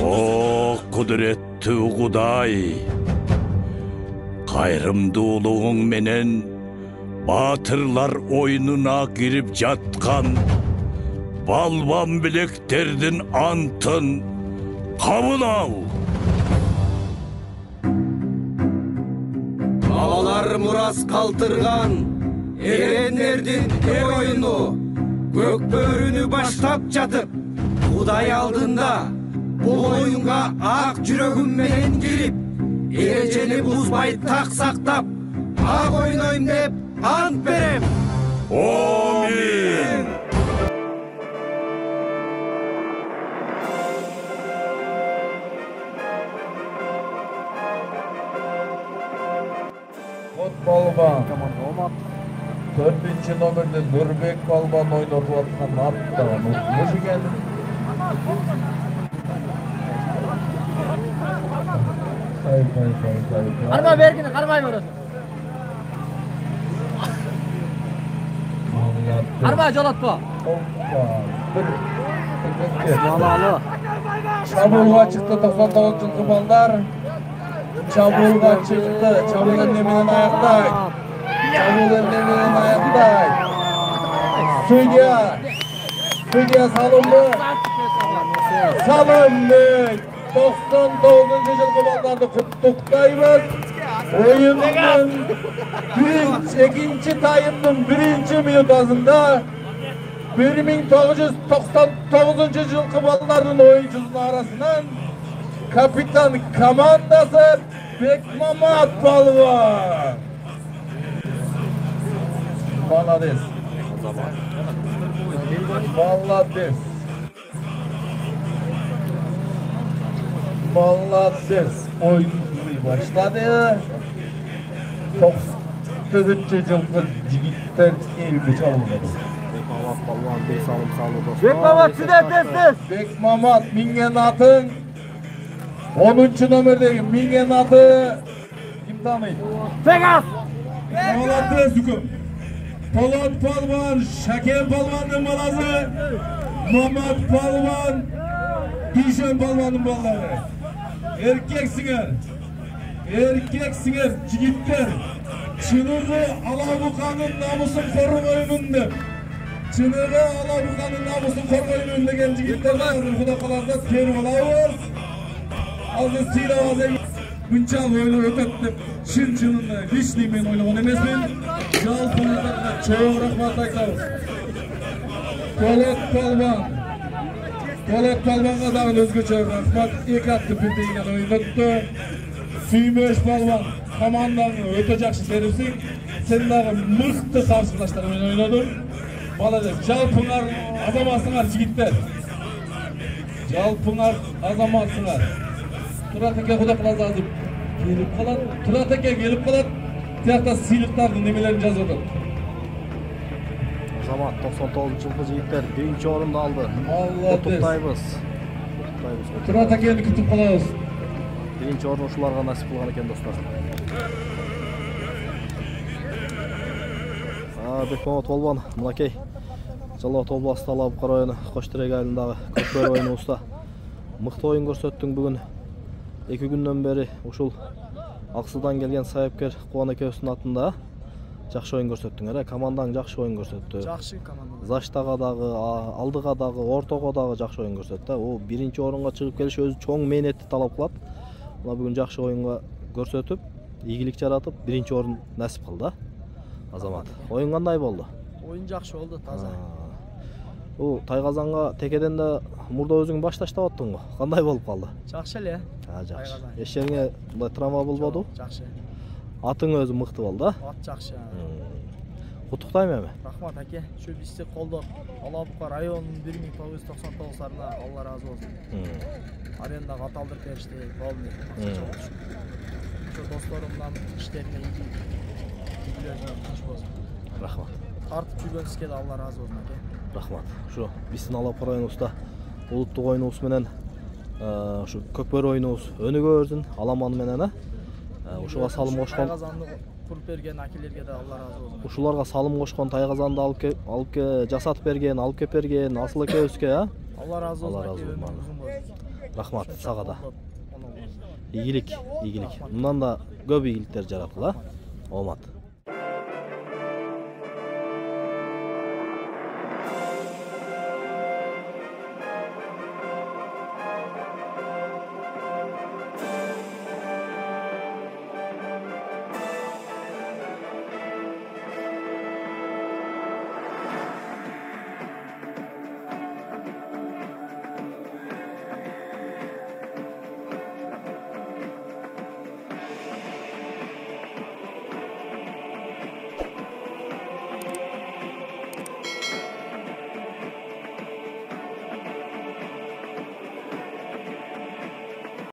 О, кудуретті Құдай, кайрымдуулугуң менен батырлар ойнуна кирип жаткан балбан билектердин антын кабыл ал. Балалар мурас калтырган эрендердин эр оюну көк бөрүнү баштап жатып, Кудай алдында бул оюнга ак жүрөгүм менен кирип, эрежени бузбай так сактап, ак ойнойм деп ант берем. Амин. Балбан, 4-нчи номерде Нурбек Балбан ойнотуп аткан аттаган муш экен. Карма бергени кармай көрөсүң. Карма жолотпо. Малалы. Çabulga çıktı 99 жылкы балдар. Çabulga çıktı. Çabul endemeden ayakтай. Çabul endemeden ayakтай. Судья салымды. Салымды. 99 жылкы балдарды куттуктайбыз. Oyunun ikinci tayımının 1. minutazında 1999 жылкы балдардын oyuncusunun arasından kapitan komandası Bekmamat Balvan. Молодец. Молодец. Oyun başladı. 99 жылкы жигиттер элди чабылды. Bekmamat siz. Bekmamat minген atın 10. номердеги minген atı kim tanıydı? Pegas. Молодец Züküm. Polat Palvan, Şaken Palvan'ın balası, Mamat Palvan, Dişen Palvan'ın balları. Erkeksingер, jigitler. Çınığı Alabukan'ın namusun korumayımındı. Çınığı Alabukan'ın namusun korumayımındı gel jigitlerden Kuda kalarda teri olayız. Azı sila azı Münçal oyunu ötettip çınını hiçliğimin oynaman emesmin. Жалпыңыздарга чоң рахмат айтабыз. Polat Palvanга дагы өзгөчө рахмат. 2 атты бирдейинен ойнотту. Сүймөш Palvan командаңы өтө жакшы сервисиң. Сен дагы мыкты каршылаштар менен ойнодуң. Молодец. Жалпыңар азаматсыңар жигиттер. Жалпыңар азаматсыңар. Турат эке Кудай кылса келип калат. Турат эке келип калат. Тияқта сыйлықтардың немелерін жазып отыр. Азамат 99 жылғы жігіттер 1-ші орынды алды. Құттықтаймыз. Тұрат әкені күтіп қаламыз. 1-ші орын ушуларга насип кылган экен достор. Бекмамат Балбан, мынакей. Жалал областы Алабы району Коштирек айылындагы Көкбөр ойнубузда мыкты ойын көрсөттүң бүгүн. 2 күндөн бери ушул Аксудан келген сайыпкер Кубан экөөбүздүн атында жакшы оюн көрсөттүңөр. Командаң жакшы оюн көрсөттү. Жакшы команда. Заштага дагы, алдыга дагы, ортого дагы жакшы оюн көрсөттү. О 1-чи орунга чыгып келиш өзү чоң мээнетти талап кылат. Мына бүгүн жакшы оюнга көрсөтүп, ийгилик жаратып, 1-чи орун насип кылды. Азамат, оюн кандай болду? Оюн жакшы болду, таза. О Тайгазанга текеден да мурда өзүң баш таштап аттың го. Кандай болуп калды? Жакшы эле. Жакшы. Эч жериңе мындай травма болбоду? Жакшы. Атың өзү мыкты болду, да? Ат жакшы. Куттуктайм эми. Рахмат аке. Şu бизди колдоп, Алабука районунун 1999 сарына Алла разы болсун. Арендага ат алдырып беришти, болду. Şu досторумдан иштерине Рахмат. Тартып жүргөнүзгө да Алла разы болсун аке. Рахмат. Şu биздин Алабука районубузда улуттук оюнубуз менен şu Көкбөр оюнубуз өнүгө берсин, аламан менен ушуга салым кошкон. Тайгазанды куруп берген акелерге да Алла разы болсун. Ушуларга салым кошкон, Тайгазанды алып жасатып берген, алып кеп берген Асыл экөөбүзгө, Алла разы болсун. Рахмат сага да. Ийгилик. Мындан да көп ийгиликтер жаратыла. Омат.